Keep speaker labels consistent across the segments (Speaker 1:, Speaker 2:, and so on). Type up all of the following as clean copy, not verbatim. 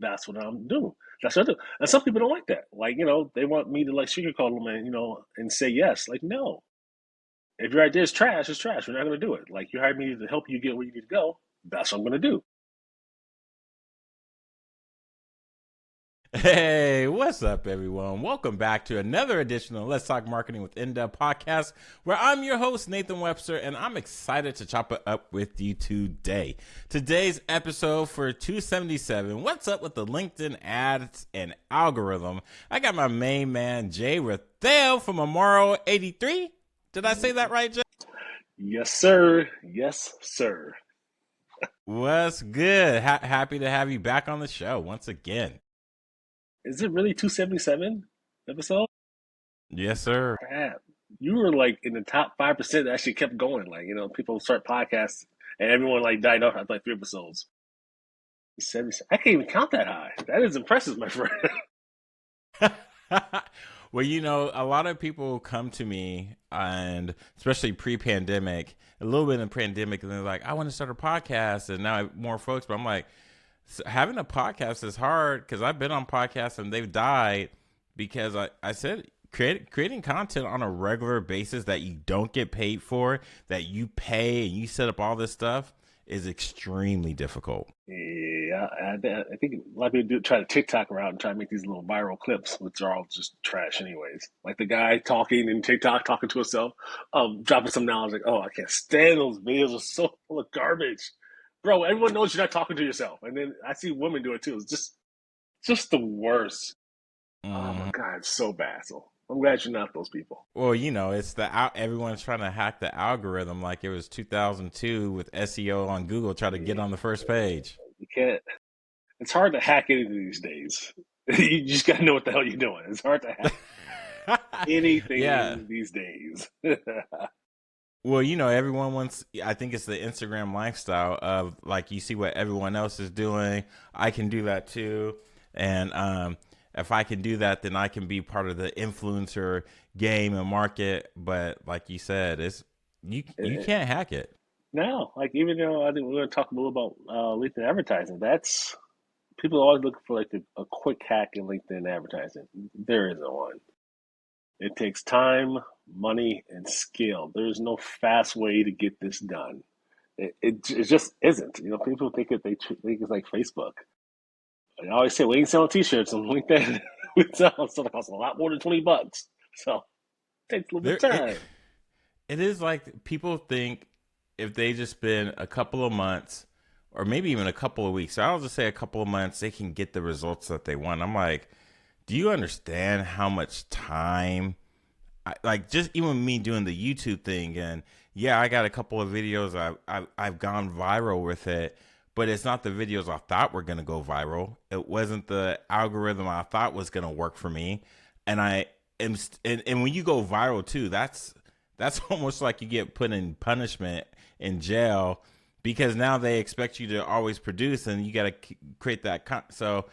Speaker 1: That's what I'm doing. That's what I do. And some people don't like that. Like, they want me to like sugarcoat them and say yes. Like, no. If your idea is trash, it's trash. We're not going to do it. Like, you hired me to help you get where you need to go. That's what I'm going to do.
Speaker 2: Hey, what's up, everyone? Welcome back to another edition of Let's Talk Marketing with In-Depth Podcast, where I'm your host, Nathan Webster, and I'm excited to chop it up with you today. Today's episode for 277, what's up with the LinkedIn ads and algorithm? I got my main man, Jay Rathel from Amaro 83. Did I say that right, Jay?
Speaker 1: Yes, sir. Yes, sir.
Speaker 2: What's good? Happy to have you back on the show once again.
Speaker 1: Is it really 277 episode?
Speaker 2: Yes, sir.
Speaker 1: Crap. You were like in the top 5% that actually kept going. Like, people start podcasts and everyone like died off after like 3 episodes. 70, I can't even count that high. That is impressive, my friend.
Speaker 2: Well, a lot of people come to me, and especially pre-pandemic, a little bit in the pandemic, and they're like, I want to start a podcast, and now I have more folks, but I'm like, having a podcast is hard because I've been on podcasts and they've died because I said creating content on a regular basis that you don't get paid for, that you pay and you set up all this stuff is extremely difficult.
Speaker 1: Yeah, I think a lot of people try to TikTok around and try to make these little viral clips, which are all just trash anyways. Like the guy talking in TikTok, talking to himself, dropping some knowledge like, oh, I can't stand those videos. They're so full of garbage. Bro, everyone knows you're not talking to yourself. And then I see women do it too. It's just the worst. Oh my God, it's so bad. So I'm glad you're not those people.
Speaker 2: Well, it's everyone's trying to hack the algorithm like it was 2002 with SEO on Google, try to get on the first page.
Speaker 1: You can't. It's hard to hack anything these days. You just got to know what the hell you're doing. It's hard to hack anything these days.
Speaker 2: Well, everyone wants, I think it's the Instagram lifestyle of like, you see what everyone else is doing. I can do that too. And if I can do that, then I can be part of the influencer game and market. But like you said, you can't hack it.
Speaker 1: No, like even though I think we're going to talk a little about LinkedIn advertising, that's people are always looking for like a quick hack in LinkedIn advertising. There isn't one. It takes time, money, and skill. There's no fast way to get this done. It just isn't. People think think it's like Facebook. I always say we ain't selling T-shirts on LinkedIn. We sell stuff that costs a lot more than $20. So it takes a little bit of time.
Speaker 2: It is like people think if they just spend a couple of months or maybe even a couple of weeks, so I'll just say a couple of months, they can get the results that they want. I'm like, do you understand how much time, like just even me doing the YouTube thing, and yeah, I got a couple of videos, I've gone viral with it, but it's not the videos I thought were going to go viral. It wasn't the algorithm I thought was going to work for me. And and when you go viral too, that's almost like you get put in punishment in jail, because now they expect you to always produce and you got to create that. So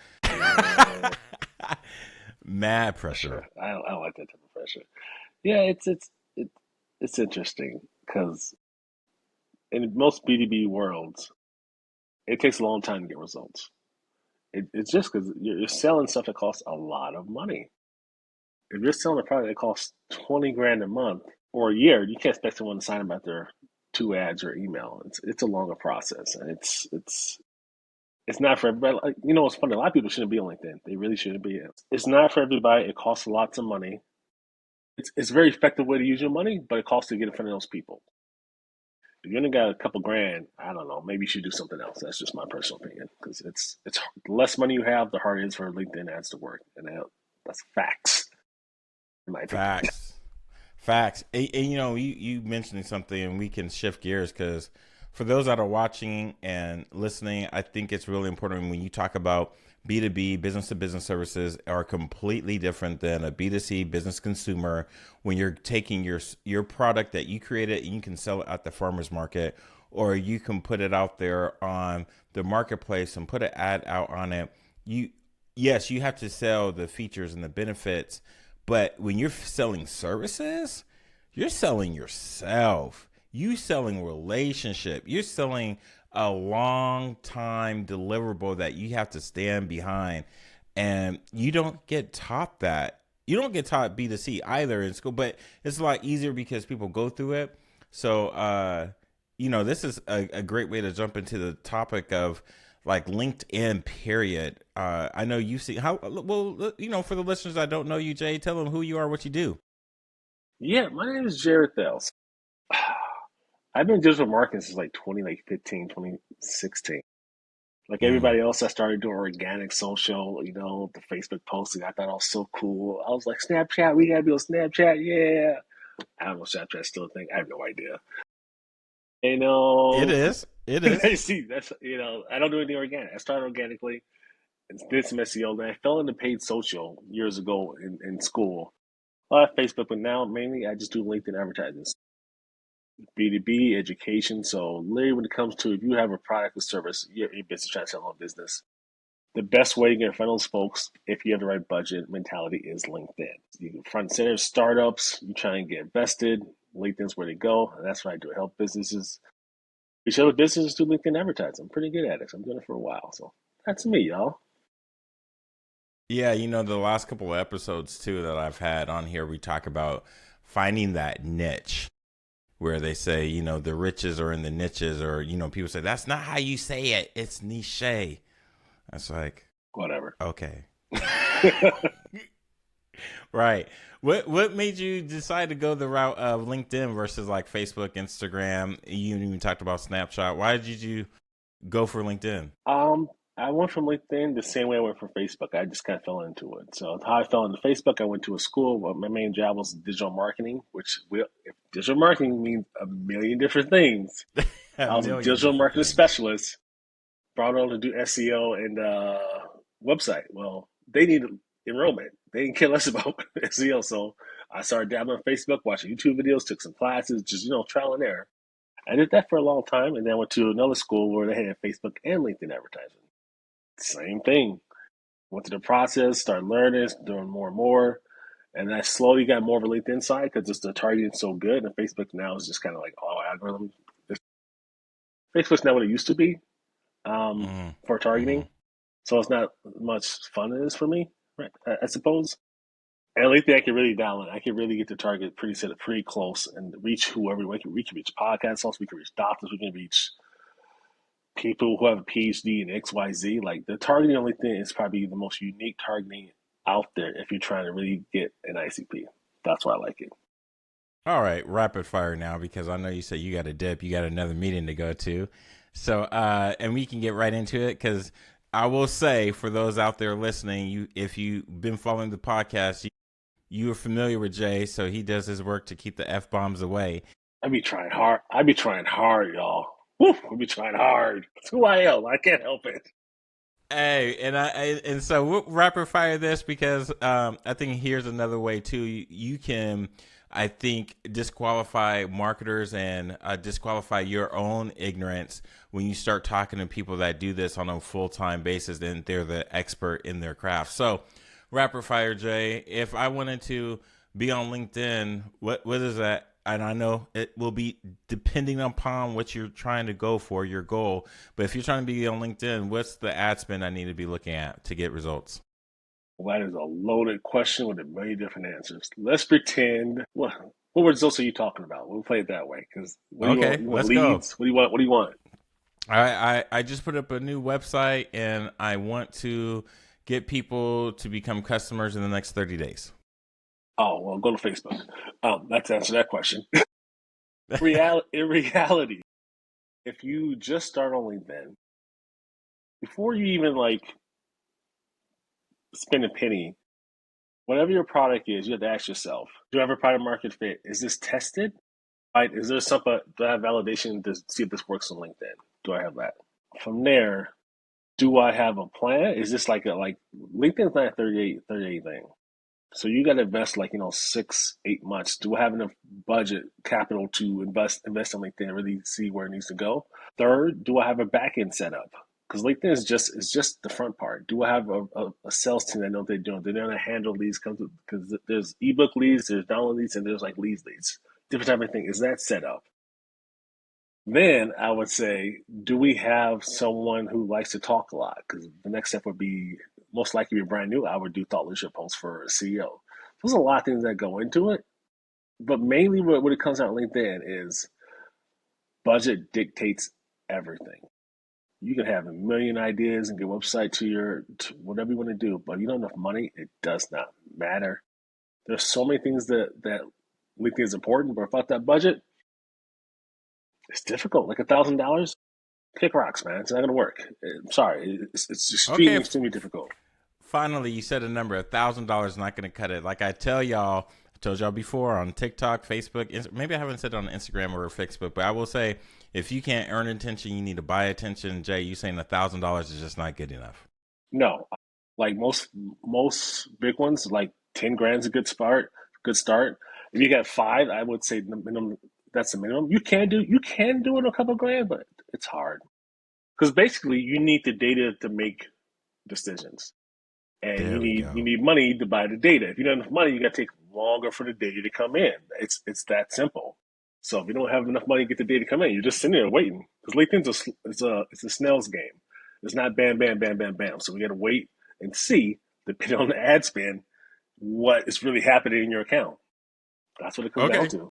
Speaker 2: mad pressure.
Speaker 1: I like that type of pressure. Yeah, it's interesting because in most B2B worlds, it takes a long time to get results. It's just because you're selling stuff that costs a lot of money. If you're selling a product that costs 20 grand a month or a year, you can't expect someone to sign up after 2 ads or email. It's a longer process, and it's not for everybody. Like, it's funny. A lot of people shouldn't be on LinkedIn. They really shouldn't be. It's not for everybody. It costs lots of money. It's a very effective way to use your money, but it costs to get in front of those people. If you're gonna got a couple grand, I don't know. Maybe you should do something else. That's just my personal opinion, because it's the less money you have, the harder it is for LinkedIn ads to work, and that's facts. In my opinion.
Speaker 2: Facts. And you mentioning something, and we can shift gears because for those that are watching and listening, I think it's really important when you talk about B2B, business to business services are completely different than a B2C, business consumer. When you're taking your product that you created and you can sell it at the farmer's market, or you can put it out there on the marketplace and put an ad out on it. Yes, you have to sell the features and the benefits, but when you're selling services, you're selling yourself. You're selling relationship. You're selling a long time deliverable that you have to stand behind, and you don't get taught that. You don't get taught B2C either in school, but it's a lot easier because people go through it. So, this is a great way to jump into the topic of like LinkedIn. Period. I know you see how well. For the listeners that don't know you, Jay, tell them who you are, what you do.
Speaker 1: Yeah, my name is Jared Thales. I've been in digital marketing since like 2015, 2016. Like
Speaker 2: Mm.
Speaker 1: everybody else, I started doing organic social, the Facebook posting. I thought I was so cool. I was like, Snapchat, we gotta be on Snapchat, yeah. I don't know if Snapchat's still a thing. I have no idea. You
Speaker 2: It
Speaker 1: know,
Speaker 2: is. It is.
Speaker 1: see, I don't do anything organic. I started organically and did some SEO. Then I fell into paid social years ago in school. A lot of Facebook, but now mainly I just do LinkedIn advertising. B2B education. So literally when it comes to if you have a product or service, you're basically trying to sell a business. The best way to get in front of those folks, if you have the right budget mentality, is LinkedIn. You can front and center startups, you try and get invested. LinkedIn's where they go, and that's what I do. I help businesses. Each other businesses do LinkedIn advertising. I'm pretty good at it. So I'm doing it for a while. So that's me, y'all.
Speaker 2: Yeah, the last couple of episodes too that I've had on here, we talk about finding that niche where they say, the riches are in the niches, or, people say, that's not how you say it. It's niche. That's like,
Speaker 1: Whatever.
Speaker 2: okay. Right. What made you decide to go the route of LinkedIn versus like Facebook, Instagram? You even talked about Snapchat. Why did you go for LinkedIn?
Speaker 1: Um, I went from LinkedIn the same way I went from Facebook. I just kind of fell into it. So how I fell into Facebook, I went to a school. Well, my main job was digital marketing, which if digital marketing means a million different things.
Speaker 2: A
Speaker 1: I was a
Speaker 2: million
Speaker 1: digital
Speaker 2: different
Speaker 1: marketing
Speaker 2: things.
Speaker 1: specialist brought on to do SEO and website. Well, they needed enrollment. They didn't care less about SEO. So I started dabbling on Facebook, watching YouTube videos, took some classes, just, trial and error. I did that for a long time. And then I went to another school where they had Facebook and LinkedIn advertising. Same thing. Went through the process, started learning, doing more and more. And I slowly got more of a LinkedIn side because just the targeting is so good. And Facebook now is just kind of like all algorithm. Facebook's not what it used to be
Speaker 2: Mm-hmm.
Speaker 1: for targeting.
Speaker 2: Mm-hmm.
Speaker 1: So it's not much fun it is for me, right? I suppose. And at least I can really dial in. I can really get the target pretty close and reach whoever we can reach podcast hosts, we can reach doctors, we can reach people who have a PhD in XYZ. Like the targeting on LinkedIn is probably the most unique targeting out there if you're trying to really get an ICP. That's why I like it.
Speaker 2: All right, rapid fire now because I know you said you got a dip, you got another meeting to go to. So, and we can get right into it because I will say for those out there listening, if you've been following the podcast, you are familiar with Jay, so he does his work to keep the F bombs away.
Speaker 1: I be trying hard. I be trying hard, y'all. Woo, I be trying hard. It's who I am. I can't help it.
Speaker 2: Hey, and so we'll rapid fire this because I think here's another way too. You can, I think, disqualify marketers and disqualify your own ignorance when you start talking to people that do this on a full time basis. Then they're the expert in their craft. So, rapid fire, Jay. If I wanted to be on LinkedIn, what is that? And I know it will be depending upon what you're trying to go for, your goal. But if you're trying to be on LinkedIn, what's the ad spend I need to be looking at to get results?
Speaker 1: Well, that is a loaded question with a million different answers. Let's pretend. What results are you talking about? We'll play it that way. Because what do you want?
Speaker 2: Okay,
Speaker 1: You want
Speaker 2: let's go.
Speaker 1: leads? What do you want? What do you want?
Speaker 2: I just put up a new website and I want to get people to become customers in the next 30 days.
Speaker 1: Oh, well, go to Facebook. That's answer that question. In reality, if you just start on LinkedIn, before you even like spend a penny, whatever your product is, you have to ask yourself: do I have a product market fit? Is this tested? Right? Is there something? Do I have validation to see if this works on LinkedIn? Do I have that? From there, do I have a plan? Is this like LinkedIn's not a 38 thing. So you got to invest like 6 8 months. Do I have enough budget capital to invest in LinkedIn and really see where it needs to go? Third, do I have a back end set up? Because LinkedIn is just the front part. Do I have a sales team that know what they're doing? They're going to handle leads because there's ebook leads, there's download leads, and there's like leads. Different type of thing. Is that set up? Then I would say, do we have someone who likes to talk a lot? Because the next step would be most likely be brand new. I would do thought leadership posts for a CEO. There's a lot of things that go into it, but mainly what it comes out on LinkedIn is budget dictates everything. You can have a million ideas and get a website to whatever you want to do, but you don't have enough money, it does not matter. There's so many things that LinkedIn is important, but without that budget, it's difficult. Like $1,000, kick rocks, man. It's not going to work. I'm sorry. It's
Speaker 2: Okay,
Speaker 1: extremely difficult.
Speaker 2: finally, you said a number. $1,000 is not going to cut it. Like I tell y'all, I told y'all before on TikTok, Facebook. Maybe I haven't said it on Instagram or Facebook, but I will say if you can't earn attention, you need to buy attention. Jay, you saying $1,000 is just not good enough.
Speaker 1: No, like most big ones, like 10 grand's a good start. Good start. If you got five, I would say the minimum. That's the minimum. You can do it a couple grand, but it's hard because basically you need the data to make decisions. And you
Speaker 2: There we
Speaker 1: need you
Speaker 2: go.
Speaker 1: need money to buy the data. If you don't have enough money, you got to take longer for the data to come in. It's that simple. So if you don't have enough money to get the data to come in, you're just sitting there waiting because it's a snail's game. It's not bam bam bam bam bam. So we got to wait and see, depending on the ad spend, what is really happening in your account. That's what it comes down
Speaker 2: Okay.
Speaker 1: to.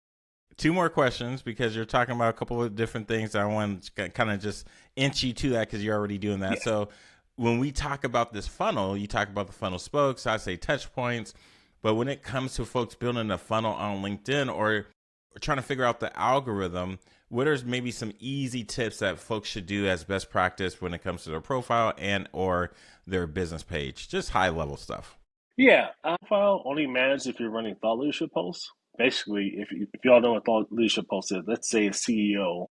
Speaker 2: Two more questions because you're talking about a couple of different things. I want to kind of just inch you to that because you're already doing that.
Speaker 1: Yeah.
Speaker 2: So when we talk about this funnel, you talk about the funnel spokes, I say touch points. But when it comes to folks building a funnel on LinkedIn or trying to figure out the algorithm, what are maybe some easy tips that folks should do as best practice when it comes to their profile and or their business page? Just high level stuff.
Speaker 1: Yeah, file only managed if you're running thought leadership posts. Basically, if y'all know what thought leadership post is, let's say a CEO.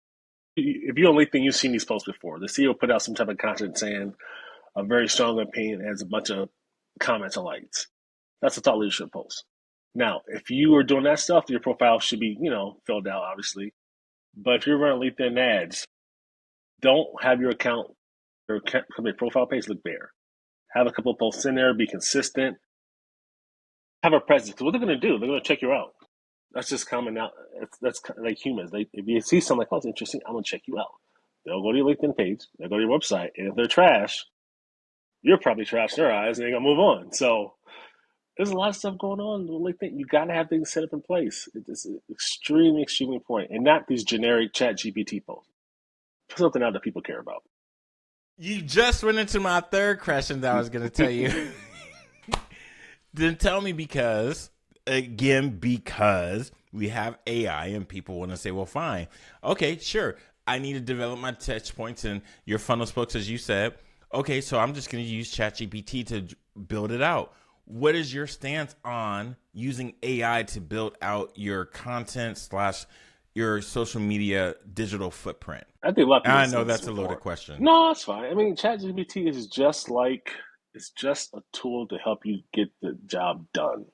Speaker 1: If you're on LinkedIn, you've seen these posts before. The CEO put out some type of content saying a very strong opinion has a bunch of comments and likes. That's a thought leadership post. Now, if you are doing that stuff, your profile should be, filled out, obviously. But if you're running LinkedIn ads, don't have your company profile page look bare. Have a couple of posts in there, be consistent, have a presence. Because what they're going to do, they're going to check you out. That's just common out. That's like humans. If you see something like, oh, it's interesting, I'm going to check you out. They'll go to your LinkedIn page, they'll go to your website, and if they're trash, you're probably trash in their eyes, and they're going to move on. So there's a lot of stuff going on with LinkedIn. You got to have things set up in place. It's extremely, extremely important, and not these generic Chat GPT posts. Put something out that people care about.
Speaker 2: You just went into my third question that I was going to tell you. Then tell me because we have AI and people want to say, well, fine. Okay, sure. I need to develop my touch points and your funnel spokes, as you said. Okay, so I'm just going to use ChatGPT to build it out. What is your stance on using AI to build out your content slash your social media digital footprint?
Speaker 1: I think a lot of
Speaker 2: And
Speaker 1: people
Speaker 2: I
Speaker 1: have
Speaker 2: know
Speaker 1: said this
Speaker 2: that's a loaded
Speaker 1: before.
Speaker 2: question.
Speaker 1: No, it's fine. I mean, ChatGPT is just like it's just a tool to help you get the job done.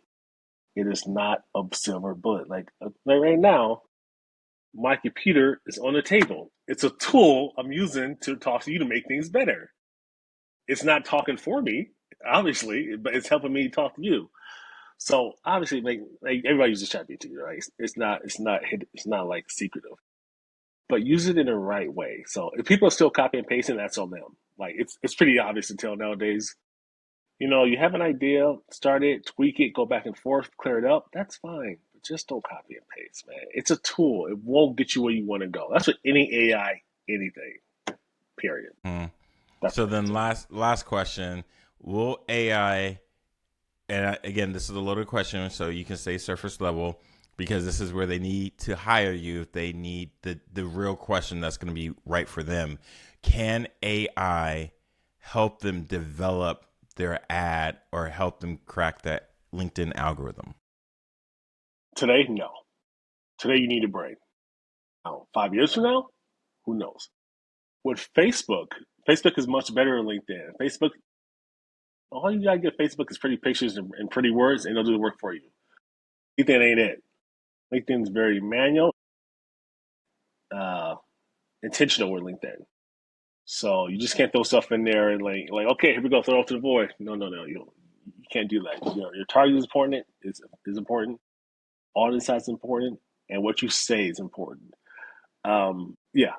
Speaker 1: It is not a silver bullet. Like right now, my computer is on the table. It's a tool I'm using to talk to you to make things better. It's not talking for me, obviously, but it's helping me talk to you. So obviously, like everybody uses ChatGPT, right? It's not like secretive, but use it in the right way. So if people are still copy and pasting, that's on them. Like it's pretty obvious to tell nowadays. You have an idea, start it, tweak it, go back and forth, clear it up. That's fine, but just don't copy and paste, man. It's a tool. It won't get you where you want to go. That's what any AI, anything. Period.
Speaker 2: Hmm.
Speaker 1: That's
Speaker 2: So
Speaker 1: my
Speaker 2: then
Speaker 1: answer.
Speaker 2: last question, will AI, and again, this is a loaded question, so you can say surface level because this is where they need to hire you if they need the real question that's going to be right for them. Can AI help them develop their ad or help them crack that LinkedIn algorithm?
Speaker 1: Today, no. Today, you need a brain. Now, 5 years from now, who knows? With Facebook is much better than LinkedIn. Facebook, all you gotta get Facebook is pretty pictures and pretty words, and they'll do the work for you. LinkedIn ain't it. LinkedIn's very manual, uh, intentional with LinkedIn. So you just can't throw stuff in there and like okay, here we go, throw it to the void. No, no, no, you can't do that. Your target is important. Is important. Audience size is important, and what you say is important. Yeah.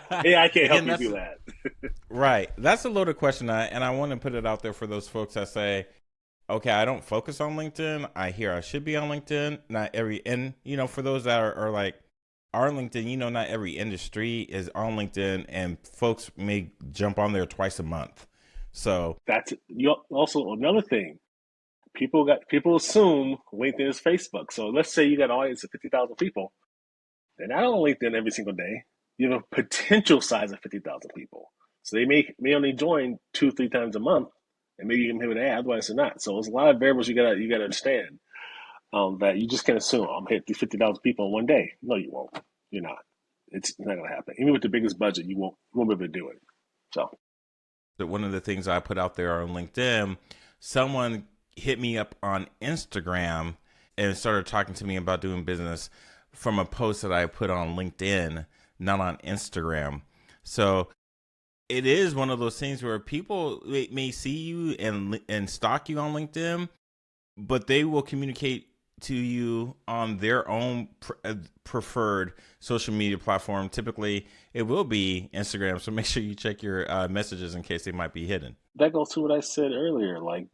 Speaker 1: AI can't help
Speaker 2: Again,
Speaker 1: you do
Speaker 2: that's
Speaker 1: that.
Speaker 2: right. That's a loaded question, and I want to put it out there for those folks that say, okay, I don't focus on LinkedIn. I hear I should be on LinkedIn. Not every, and for those that are like, are LinkedIn, not every industry is on LinkedIn, and folks may jump on there twice a month. So,
Speaker 1: That's you also another thing. People assume LinkedIn is Facebook. So let's say you got an audience of 50,000 people. They're not on LinkedIn every single day. You have a potential size of 50,000 people. So they may only join 2-3 times a month, and maybe you can hit an ad, otherwise they're not. So there's a lot of variables you gotta understand, that you just can't assume I'm hit these 50,000 people in one day. No, you won't. You're not. It's not gonna happen. Even with the biggest budget, you won't be able to do it. So
Speaker 2: that one of the things I put out there on LinkedIn, someone hit me up on Instagram and started talking to me about doing business from a post that I put on LinkedIn, not on Instagram. So it is one of those things where people may see you and stalk you on LinkedIn, but they will communicate to you on their own preferred social media platform. Typically, it will be Instagram. So make sure you check your messages in case they might be hidden.
Speaker 1: that goes to what I said earlier. Like,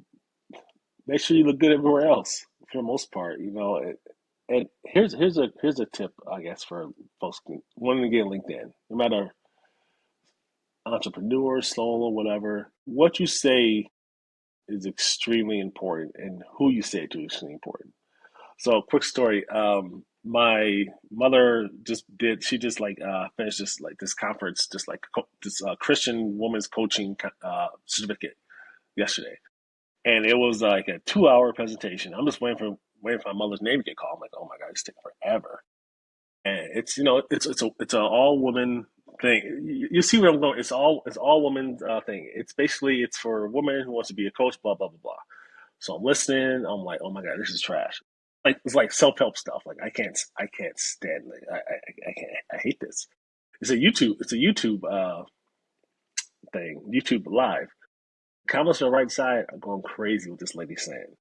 Speaker 1: make sure you look good everywhere else for the most part. And here's a tip, I guess, for folks wanting to get LinkedIn. No matter entrepreneur, solo, whatever, what you say is extremely important, and who you say it to is extremely important. So, quick story. My mother she just like finished this conference, just like this Christian women's coaching certificate yesterday, and it was like a 2-hour presentation. I'm just waiting for my mother's name to get called. I'm like, oh my god, it's taking forever. And it's an all woman thing. You see where I'm going? It's all women thing. It's for a woman who wants to be a coach. Blah blah blah blah. So I'm listening. I'm like, oh my god, this is trash. Like, it's like self help stuff. Like, I can't stand it. I can't. I hate this. It's a YouTube thing. YouTube live. Comments on the right side are going crazy with this lady saying,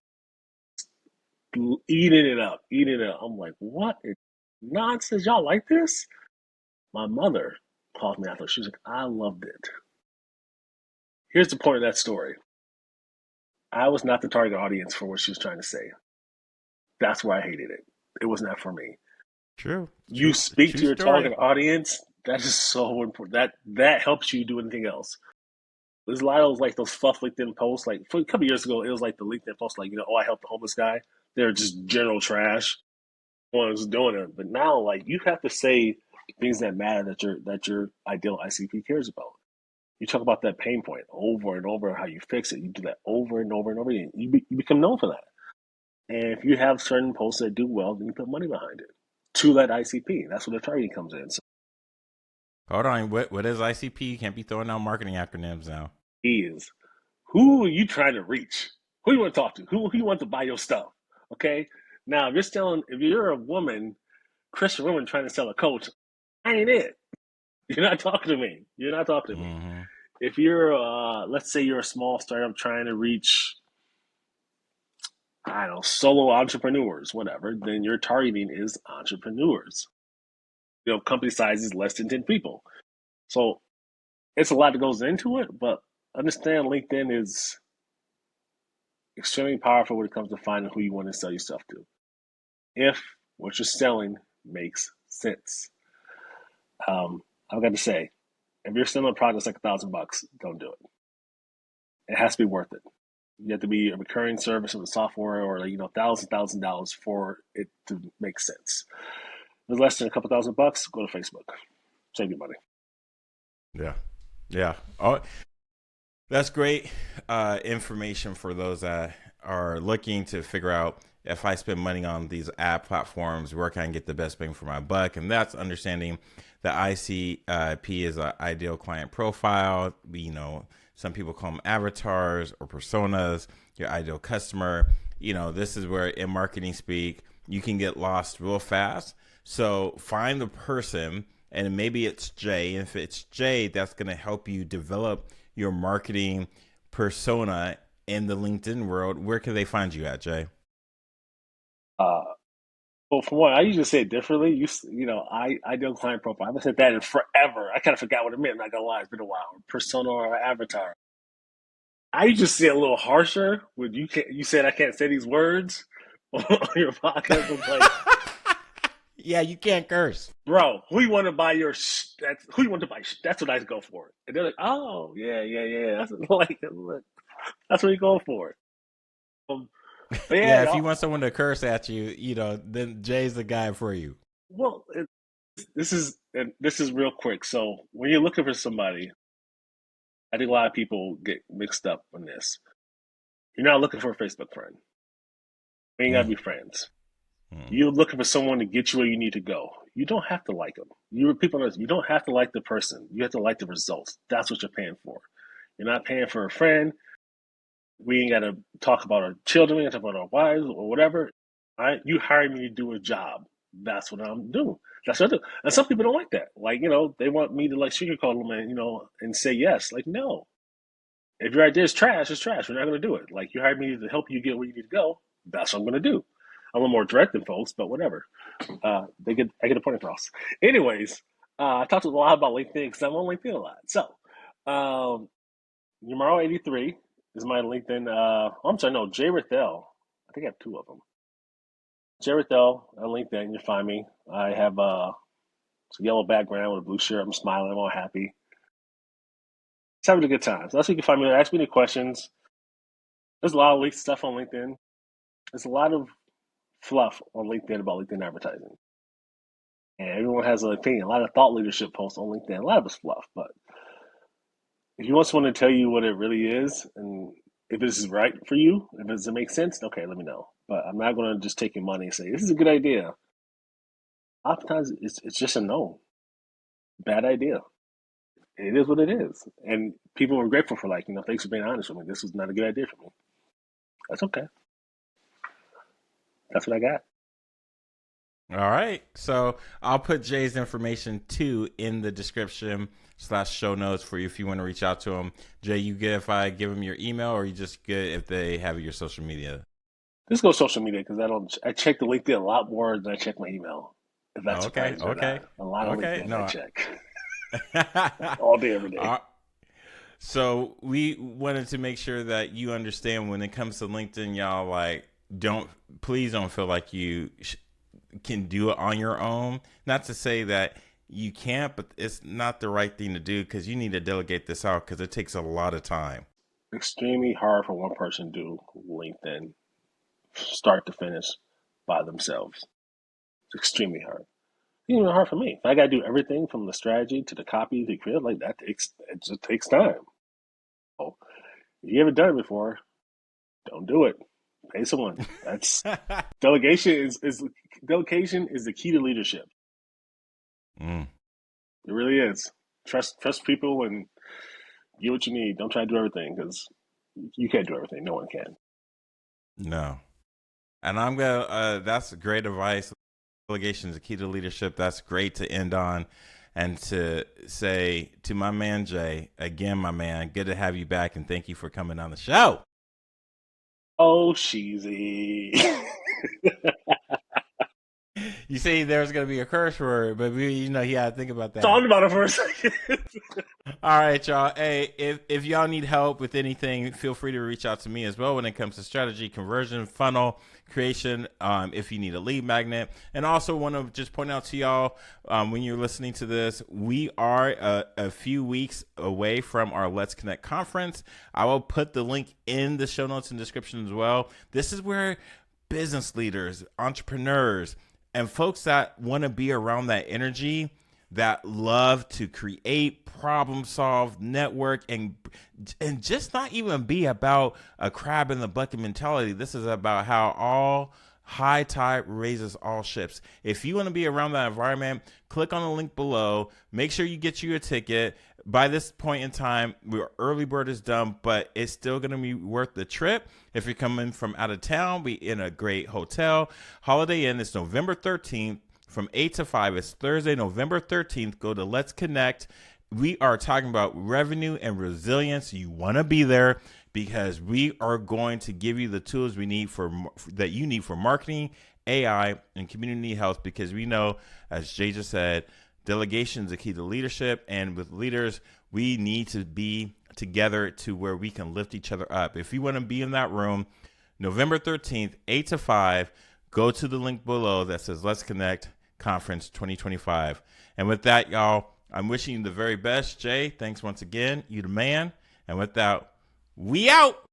Speaker 1: eating it up, eating it up. I'm like, what is nonsense? Y'all like this? My mother called me after. She was like, I loved it. Here's the point of that story. I was not the target audience for what she was trying to say. That's why I hated it. It was not for me.
Speaker 2: True,
Speaker 1: You
Speaker 2: true,
Speaker 1: speak
Speaker 2: true
Speaker 1: to your
Speaker 2: story.
Speaker 1: target audience. That is so important. That helps you do anything else. There's a lot of those fluff LinkedIn posts. Like, for a couple years ago, it was like the LinkedIn post, like, oh, I helped the homeless guy. They're just general trash. No one's doing it. But now, like, you have to say things that matter, that your ideal ICP cares about. You talk about that pain point over and over, how you fix it. You do that over and over and over again. You become known for that. And if you have certain posts that do well, then you put money behind it to that ICP. That's where the targeting comes in. So
Speaker 2: Hold on, what is ICP? You can't be throwing out marketing acronyms now.
Speaker 1: he is, who are you trying to reach? Who you want to talk to? Who you want to buy your stuff? Okay. Now, if you're a woman, Christian woman trying to sell a coach, I ain't it. You're not talking to me. You're not talking to me.
Speaker 2: Mm-hmm.
Speaker 1: If you're, let's say you're a small startup trying to reach, I don't know, solo entrepreneurs, whatever, then your targeting is entrepreneurs. Company size is less than 10 people. So it's a lot that goes into it, but understand LinkedIn is extremely powerful when it comes to finding who you want to sell your stuff to. If what you're selling makes sense. I've got to say, if you're selling a product that's like $1,000, don't do it. It has to be worth it. You have to be a recurring service of the software, or $1,000 for it to make sense. If it's less than a couple $1,000, go to Facebook. Save your money.
Speaker 2: Yeah, yeah. Oh, that's great information for those that are looking to figure out, if I spend money on these ad platforms, where can I get the best bang for my buck? And that's understanding the ICP is an ideal client profile. Some people call them avatars or personas, your ideal customer. This is where in marketing speak, you can get lost real fast. So find the person, and maybe it's Jay. If it's Jay, that's going to help you develop your marketing persona in the LinkedIn world. Where can they find you at, Jay?
Speaker 1: Uh, Well, for one, I usually say it differently. I do a client profile. I haven't said that in forever. I kind of forgot what it meant. I'm not gonna lie, it's been a while. Persona or avatar. I usually say it a little harsher when you said I can't say these words on your podcast. I was like,
Speaker 2: Yeah, you can't curse.
Speaker 1: bro, who you want to buy your? That's who you want to buy. That's what I go for. And they're like, oh yeah, yeah, yeah. That's like that's what you go for. But yeah,
Speaker 2: Yeah, if you want someone to curse at you, then Jay's the guy for you.
Speaker 1: well, this is real quick. So when you're looking for somebody, I think a lot of people get mixed up on this. You're not looking for a Facebook friend. We ain't gotta
Speaker 2: Mm,
Speaker 1: be friends.
Speaker 2: mm.
Speaker 1: You're looking for someone to get you where you need to go. You don't have to like them. You don't have to like the person. You have to like the results. That's what you're paying for. You're not paying for a friend. We ain't got to talk about our children. We ain't talk about our wives or whatever. You hired me to do a job. That's what I'm doing. That's what I do. And some people don't like that. Like, they want me to like sugarcoat them and say yes. Like, no. If your idea is trash, it's trash. We're not going to do it. Like, you hired me to help you get where you need to go. That's what I'm going to do. I'm a little more direct than folks, but whatever. I get a point across. Anyways, I talked a lot about LinkedIn because I'm on LinkedIn a lot. So, um, Yamaro83 is my LinkedIn. I'm sorry, no, Jay Rithel. I think I have two of them. Jay Rithel on LinkedIn. You find me. I have it's a yellow background with a blue shirt. I'm smiling. I'm all happy. It's having a good time. So that's where you can find me. Ask me any questions. There's a lot of leaked stuff on LinkedIn. There's a lot of fluff on LinkedIn about LinkedIn advertising. And everyone has an opinion. A lot of thought leadership posts on LinkedIn. A lot of it's fluff, but if you want someone to tell you what it really is, and if this is right for you, if it doesn't make sense, okay, let me know. But I'm not going to just take your money and say this is a good idea. Oftentimes, it's just a no, bad idea. It is what it is, and people are grateful for thanks for being honest with me. This was not a good idea for me. That's okay. That's what I got.
Speaker 2: All right. So I'll put Jay's information too in the description / show notes for you if you want to reach out to him. Jay, you good if I give him your email, or you just good if they have your social media?
Speaker 1: Let's go social media because I check the LinkedIn a lot more than I check my email. If that
Speaker 2: Oh, okay.
Speaker 1: surprises you or
Speaker 2: Okay.
Speaker 1: not, a lot of
Speaker 2: Okay.
Speaker 1: LinkedIn I
Speaker 2: No.
Speaker 1: check all day, every day.
Speaker 2: So we wanted to make sure that you understand when it comes to LinkedIn, y'all, please don't feel like you can do it on your own. Not to say that you can't, but it's not the right thing to do because you need to delegate this out because it takes a lot of time.
Speaker 1: Extremely hard for one person to do LinkedIn start to finish by themselves. It's extremely hard. It's even hard for me. If I got to do everything from the strategy to the copy to the creative, like that it just takes time. So if you haven't done it before, don't do it. Pay someone. That's delegation is delegation is the key to leadership.
Speaker 2: Mm,
Speaker 1: It really is. Trust people and get what you need. Don't try to do everything because you can't do everything. No one can.
Speaker 2: no. And I'm going to, that's great advice. Delegation is the key to leadership. That's great to end on. And to say to my man, Jay, again, my man, good to have you back. And thank you for coming on the show.
Speaker 1: Oh, cheesy.
Speaker 2: You say there's going to be a curse word, but you got to think about
Speaker 1: Talked
Speaker 2: that.
Speaker 1: about it for a second.
Speaker 2: All right, y'all. Hey, if y'all need help with anything, feel free to reach out to me as well when it comes to strategy, conversion, funnel creation. If you need a lead magnet, and also want to just point out to y'all when you're listening to this, we are a few weeks away from our Let's Connect conference. I will put the link in the show notes and description as well. This is where business leaders, entrepreneurs, and folks that want to be around that energy, that love to create, problem solve, network, and just not even be about a crab in the bucket mentality. This is about how all high tide raises all ships. If you want to be around that environment, click on the link below. Make sure you get you a ticket. By this point in time, our early bird is done, but it's still going to be worth the trip. If you're coming from out of town, we in a great hotel. Holiday Inn is November 13th. From 8 to 5. It's Thursday, November 13th. Go to Let's Connect. We are talking about revenue and resilience. You want to be there because we are going to give you the tools we need that you need for marketing AI, and community health, because we know, as Jay just said, delegation is the key to leadership. And with leaders, we need to be together to where we can lift each other up. If you want to be in that room, November 13th, 8 to 5, go to the link below that says Let's Connect Conference 2025. And with that, y'all, I'm wishing you the very best. Jay, thanks once again. You the man. And with that, we out.